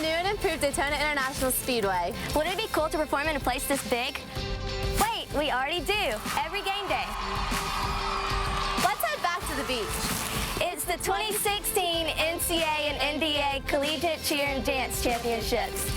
new and improved Daytona International Speedway. Wouldn't it be cool to perform in a place this big? Wait, we already do, every game day. Let's head back to the beach. It's the 2016 NCA and NCA Collegiate Cheer and Dance Championships.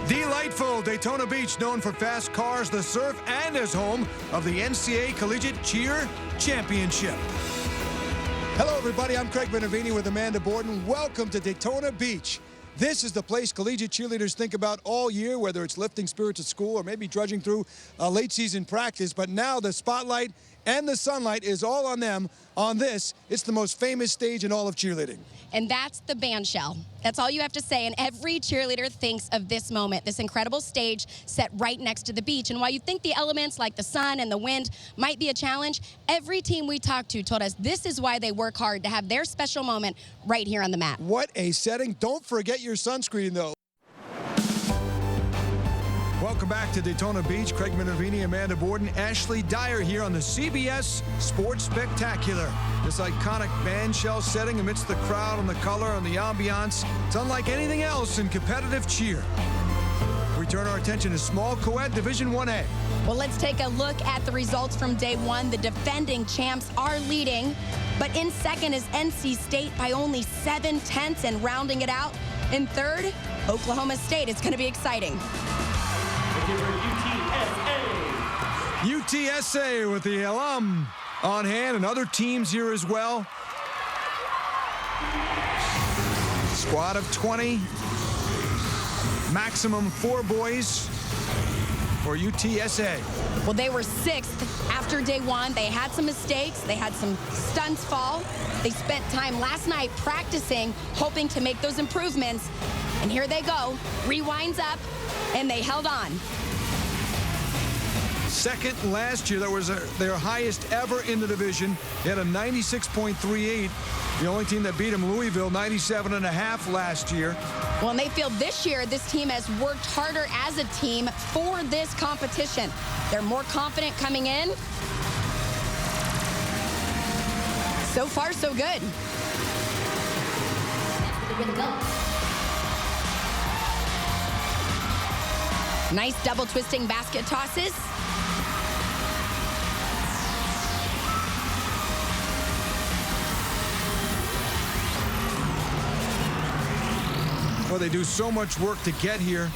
Delightful Daytona Beach, known for fast cars, the surf, and as home of the NCA Collegiate Cheer Championship. Hello, everybody. I'm Craig Benavides with Amanda Borden. Welcome to Daytona Beach. This is the place collegiate cheerleaders think about all year, whether it's lifting spirits at school or maybe drudging through a late season practice. But now the spotlight and the sunlight is all on them on this. It's the most famous stage in all of cheerleading. And that's the Bandshell. That's all you have to say. And every cheerleader thinks of this moment, this incredible stage set right next to the beach. And while you think the elements like the sun and the wind might be a challenge, every team we talked to told us this is why they work hard to have their special moment right here on the mat. What a setting. Don't forget your sunscreen, though. Welcome back to Daytona Beach. Craig Benavides, Amanda Borden, Ashley Dyer here on the CBS Sports Spectacular. This iconic bandshell setting amidst the crowd and the color and the ambiance. It's unlike anything else in competitive cheer. We turn our attention to small Coed Division 1A. Well, let's take a look at the results from day one. The defending champs are leading, but in second is NC State by only 7/10 and rounding it out. In third, Oklahoma State. It's going to be exciting. UTSA with the alum on hand and other teams here as well. Squad of 20. Maximum 4 boys for UTSA. Well, they were 6th after day one. They had some mistakes. They had some stunts fall. They spent time last night practicing, hoping to make those improvements. And here they go. Rewinds up, and they held on. Second last year, that was their highest ever in the division. They had a 96.38. The only team that beat them, Louisville, 97.5 last year. Well, and they feel this year this team has worked harder as a team for this competition. They're more confident coming in. So far, so good. Nice double twisting basket tosses. Well, they do so much work to get here.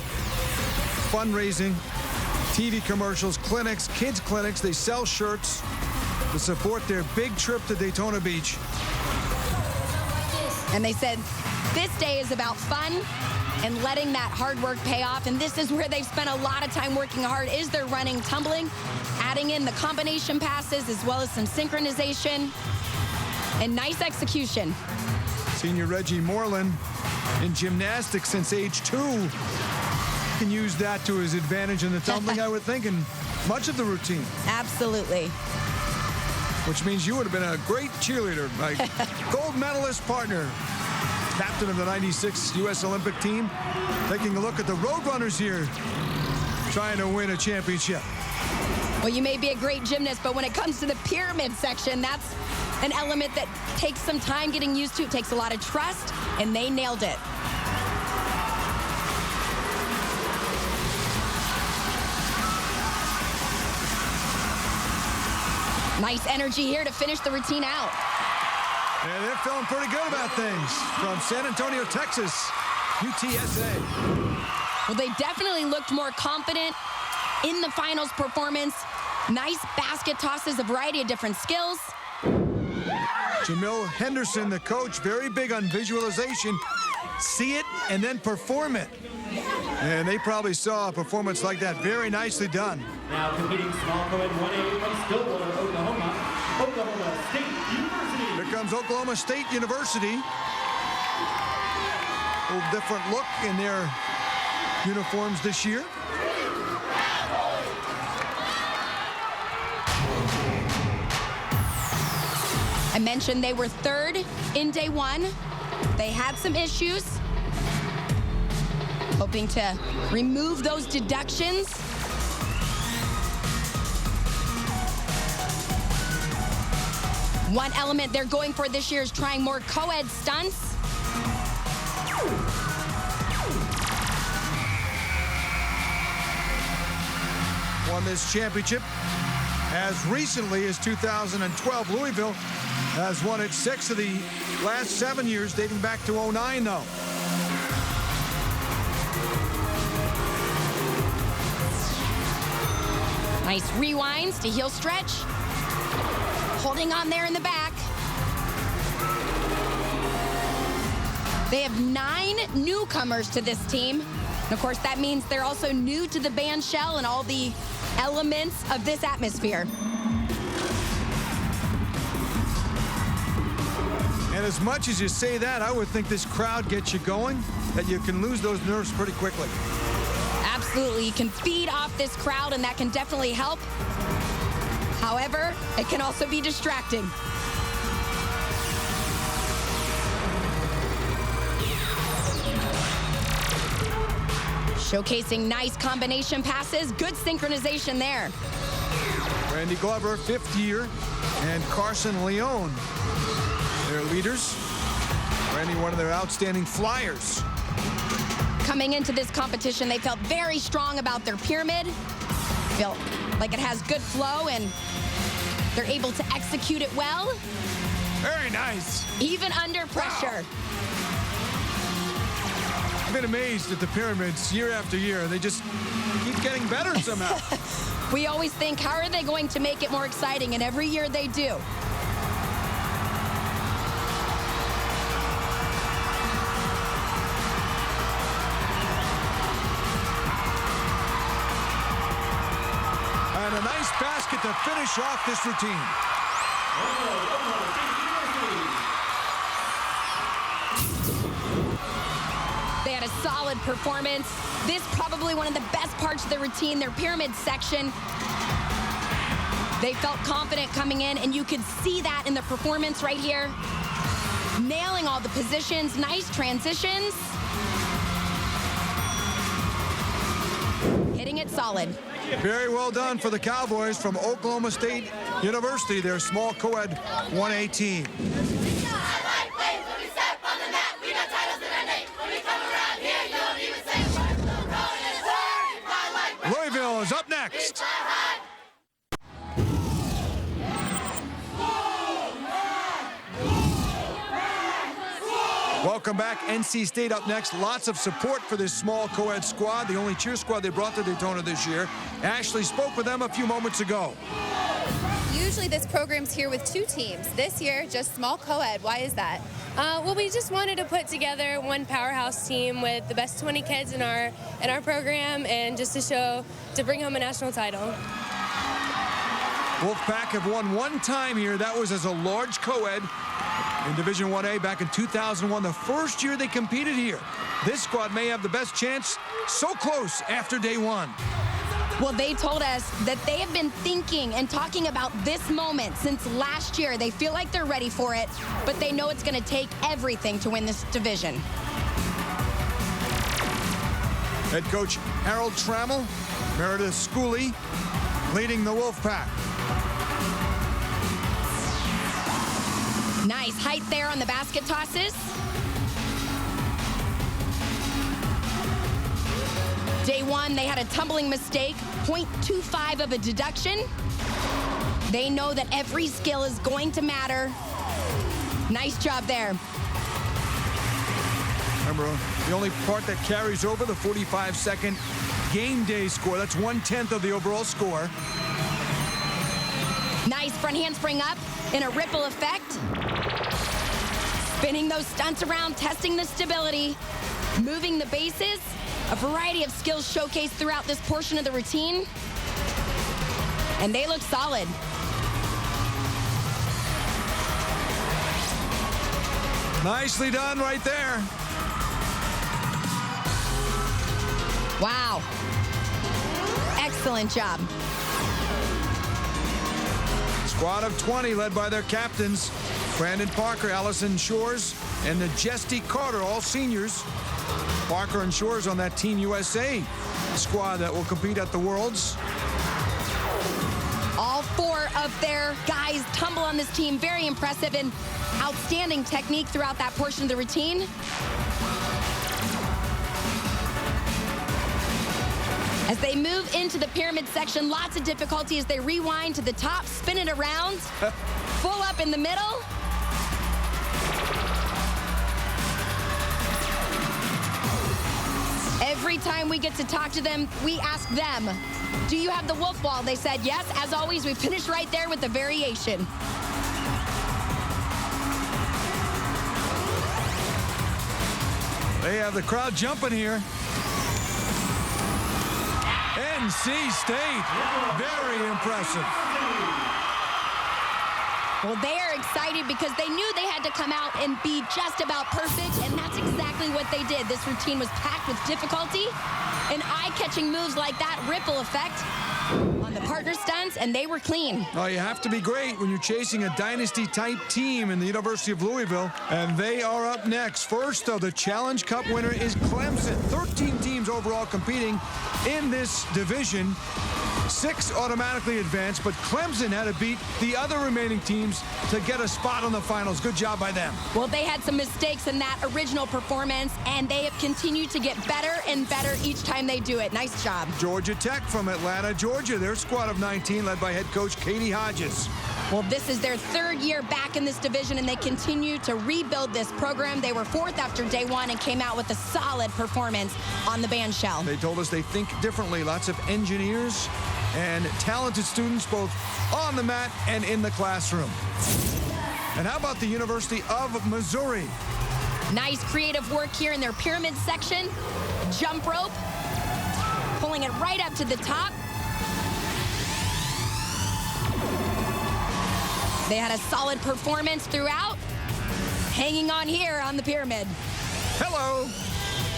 Fundraising, TV commercials, clinics, kids clinics. They sell shirts to support their big trip to Daytona Beach. And they said this day is about fun and letting that hard work pay off. And this is where they've spent a lot of time working hard is their running, tumbling, adding in the combination passes as well as some synchronization and nice execution. Senior Reggie Moreland in gymnastics since age 2. Can use that to his advantage in the tumbling, I would think, and much of the routine. Absolutely. Which means you would have been a great cheerleader, my gold medalist partner, captain of the 96 U.S. Olympic team. Taking a look at the Roadrunners here, trying to win a championship. Well, you may be a great gymnast, but when it comes to the pyramid section, that's an element that takes some time getting used to. It takes a lot of trust, and they nailed it. Nice energy here to finish the routine out. Yeah, they're feeling pretty good about things from San Antonio, Texas, UTSA. Well, they definitely looked more confident in the finals performance. Nice basket tosses, a variety of different skills. Jamil Henderson, the coach, very big on visualization. See it and then perform it. And they probably saw a performance like that. Very nicely done. Now competing small Coed 1A from Stillwater, Oklahoma State University. Here comes Oklahoma State University. A little different look in their uniforms this year. I mentioned they were third in day one. They had some issues. Hoping to remove those deductions. One element they're going for this year is trying more co-ed stunts. Won this championship as recently as 2012. Louisville has won it 6 of the last 7 years, dating back to '09, though. Nice rewinds to heel stretch. Holding on there in the back. They have 9 newcomers to this team. And of course, that means they're also new to the Bandshell and all the elements of this atmosphere. And as much as you say that, I would think this crowd gets you going, that you can lose those nerves pretty quickly. Absolutely, you can feed off this crowd, and that can definitely help. However, it can also be distracting. Showcasing nice combination passes, good synchronization there. Randy Glover, 5th year, and Carson Leone, their leaders. Randy, one of their outstanding flyers. Coming into this competition, they felt very strong about their pyramid. Felt like it has good flow, and they're able to execute it well. Very nice. Even under pressure. Wow. I've been amazed at the pyramids year after year. They just keep getting better somehow. We always think, how are they going to make it more exciting? And every year they do. And a nice basket to finish off this routine. They had a solid performance. This probably one of the best parts of the routine, their pyramid section. They felt confident coming in, and you could see that in the performance right here. Nailing all the positions, nice transitions. Hitting it solid. Very well done for the Cowboys from Oklahoma State University, their small co-ed 1A team. Louisville is up next. Welcome back. NC State up next. Lots of support for this small co-ed squad, the only cheer squad they brought to Daytona this year. Ashley spoke with them a few moments ago. Usually this program's here with 2 teams. This year, just small co-ed. Why is that? Well, we just wanted to put together one powerhouse team with the best 20 kids in our program, and just to bring home a national title. Wolfpack have won 1 time here. That was as a large co-ed in Division 1A back in 2001, the first year they competed here. This squad may have the best chance, so close after day 1. Well, they told us that they have been thinking and talking about this moment since last year. They feel like they're ready for it, but they know it's going to take everything to win this division. Head coach Harold Trammell, Meredith Schooley leading the Wolfpack. Nice height there on the basket tosses. Day 1, they had a tumbling mistake, 0.25 of a deduction. They know that every skill is going to matter. Nice job there. Remember, the only part that carries over, the 45-second game day score. That's 1/10 of the overall score. Nice front handspring up in a ripple effect. Spinning those stunts around, testing the stability, moving the bases. A variety of skills showcased throughout this portion of the routine. And they look solid. Nicely done right there. Excellent job. Squad of 20 led by their captains, Brandon Parker, Allison Shores, and the Jesty Carter, all seniors. Parker and Shores on that Team USA squad that will compete at the Worlds. All 4 of their guys tumble on this team. Very impressive and outstanding technique throughout that portion of the routine. As they move into the pyramid section, lots of difficulty as they rewind to the top, spin it around, full up in the middle. Every time we get to talk to them, we ask them, do you have the wolf wall? They said yes. As always, we finished right there with the variation. They have the crowd jumping here. NC State, very impressive. Well, they are excited because they knew they had to come out and be just about perfect, and that's exactly what they did. This routine was packed with difficulty, and eye-catching moves like that ripple effect on the partner stunts, and they were clean. Oh, you have to be great when you're chasing a dynasty-type team in the University of Louisville, and they are up next. First, though, the Challenge Cup winner is Clemson. 13 teams overall competing in this division. 6 automatically advanced, but Clemson had to beat the other remaining teams to get a spot on the finals. Good job by them. Well, they had some mistakes in that original performance, and they have continued to get better and better each time they do it. Nice job. Georgia Tech from Atlanta, Georgia. Their squad of 19 led by head coach Katie Hodges. Well, this is their 3rd year back in this division, and they continue to rebuild this program. They were 4th after day 1 and came out with a solid performance on the Bandshell. They told us they think differently. Lots of engineers and talented students both on the mat and in the classroom. And how about the University of Missouri? Nice creative work here in their pyramid section. Jump rope, pulling it right up to the top. They had a solid performance throughout, hanging on here on the pyramid. Hello,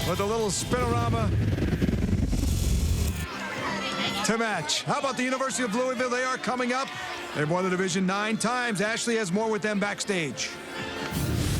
with a little spinorama to match. How about the University of Louisville? They are coming up. They've won the division 9 times. Ashley has more with them backstage.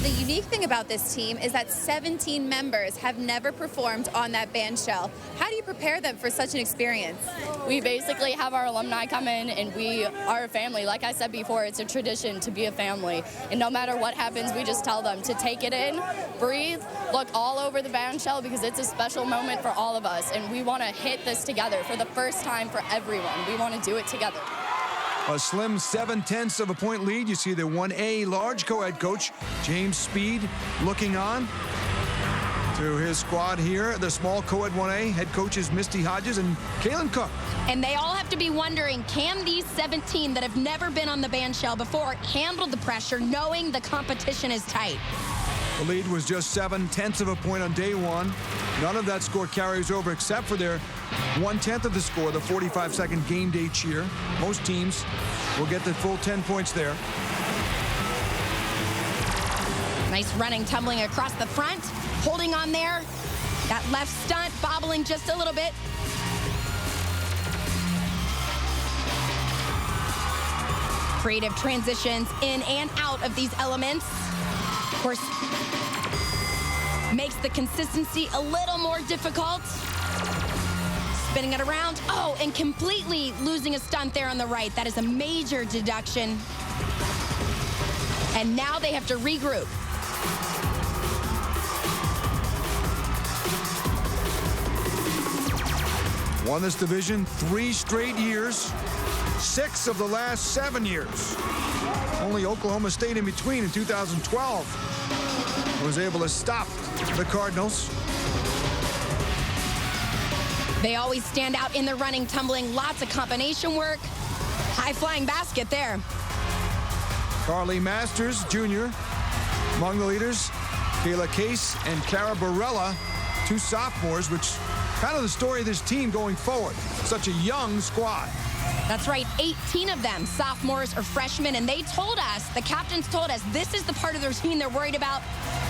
The unique thing about this team is that 17 members have never performed on that bandshell. How do you prepare them for such an experience? We basically have our alumni come in, and we are a family. Like I said before, it's a tradition to be a family. And no matter what happens, we just tell them to take it in, breathe, look all over the bandshell, because it's a special moment for all of us. And we want to hit this together for the first time for everyone. We want to do it together. A slim 7/10 of a point lead. You see the 1A large co-ed coach, James Speed, looking on to his squad here. The small co-ed 1A head coaches Misty Hodges and Kaylin Cook. And they all have to be wondering, can these 17 that have never been on the bandshell before handle the pressure knowing the competition is tight? The lead was just 7/10 of a point on day 1. None of that score carries over except for their 1/10 of the score, the 45-second game day cheer. Most teams will get the full 10 points there. Nice running, tumbling across the front, holding on there. That left stunt bobbling just a little bit. Creative transitions in and out of these elements. Of course, makes the consistency a little more difficult. Spinning it around. Oh, and completely losing a stunt there on the right. That is a major deduction. And now they have to regroup. Won this division 3 straight years, 6 of the last 7 years. Only Oklahoma State in between in 2012 was able to stop the Cardinals. They always stand out in the running, tumbling, lots of combination work. High-flying basket there. Carly Masters, Jr., among the leaders. Kayla Case and Cara Barella, 2 sophomores, which kind of the story of this team going forward. Such a young squad. That's right, 18 of them, sophomores or freshmen, and they told us, the captains told us, this is the part of the routine they're worried about.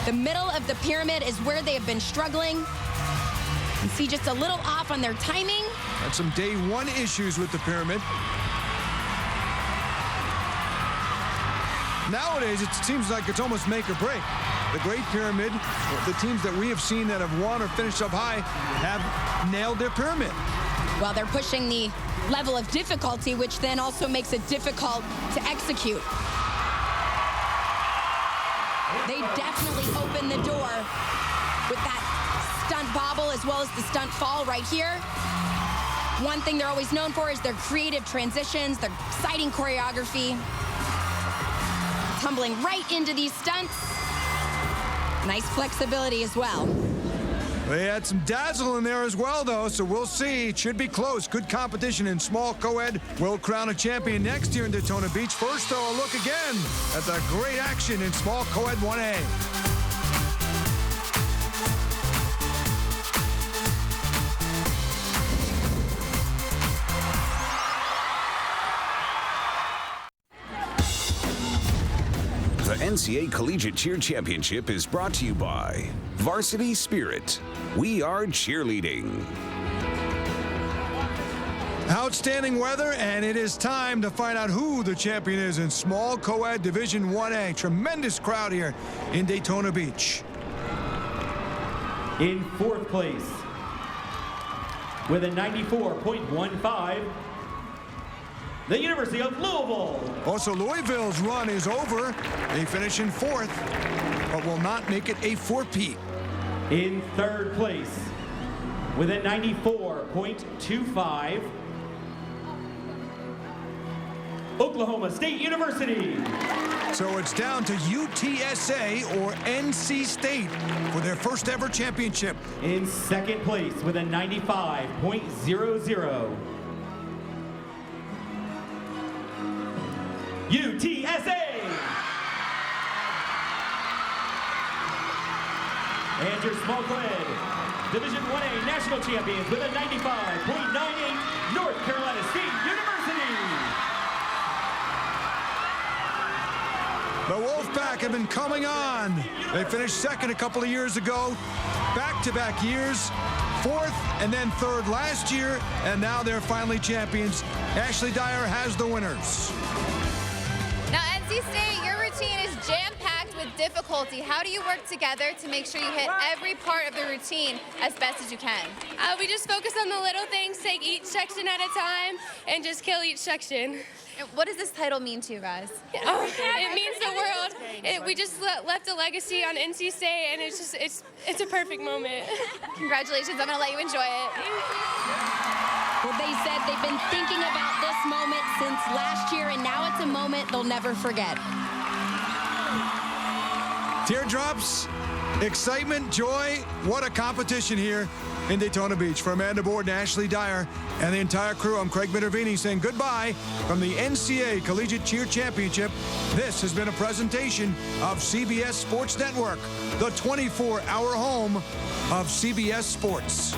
The middle of the pyramid is where they have been struggling. You see just a little off on their timing. Had some day one issues with the pyramid. Nowadays, it seems like it's almost make or break. The Great Pyramid, the teams that we have seen that have won or finished up high have nailed their pyramid. Well, they're pushing the level of difficulty, which then also makes it difficult to execute. They definitely open the door with that stunt bobble as well as the stunt fall right here. One thing they're always known for is their creative transitions, their exciting choreography. Tumbling right into these stunts. Nice flexibility as well. They had some dazzle in there as well, though, so we'll see. It should be close. Good competition in small co-ed. We'll crown a champion next year in Daytona Beach. First, though, a look again at the great action in small co-ed 1A. The NCA Collegiate Cheer Championship is brought to you by Varsity Spirit. We are cheerleading. Outstanding weather, and it is time to find out who the champion is in small co-ed Division 1A. Tremendous crowd here in Daytona Beach. In fourth place, with a 94.15, the University of Louisville. Also, Louisville's run is over. They finish in fourth, but will not make it a four-peat. In third place, with a 94.25, Oklahoma State University. So it's down to UTSA or NC State for their first ever championship. In second place, with a 95.00, UTSA. And your small co-ed Division 1A national champions with a 95.98, North Carolina State University. The Wolfpack have been coming on. They finished second a couple of years ago, back-to-back years, fourth and then third last year, and now they're finally champions. Ashley Dyer has the winners. Now, NC State, your routine is jam-packed with difficulty. How do you work together to make sure you hit every part of the routine as best as you can? We just focus on the little things, take each section at a time, and just kill each section. What does this title mean to you guys? Oh, it means the world. We just left a legacy on NC State, and it's a perfect moment. Congratulations. I'm going to let you enjoy it. Well, they said they've been thinking about this moment since last year, and now it's a moment they'll never forget. Teardrops, excitement, joy. What a competition here in Daytona Beach. For Amanda Board and Ashley Dyer and the entire crew, I'm Craig Minervini saying goodbye from the NCA Collegiate Cheer Championship. This has been a presentation of CBS Sports Network, the 24-hour home of CBS Sports.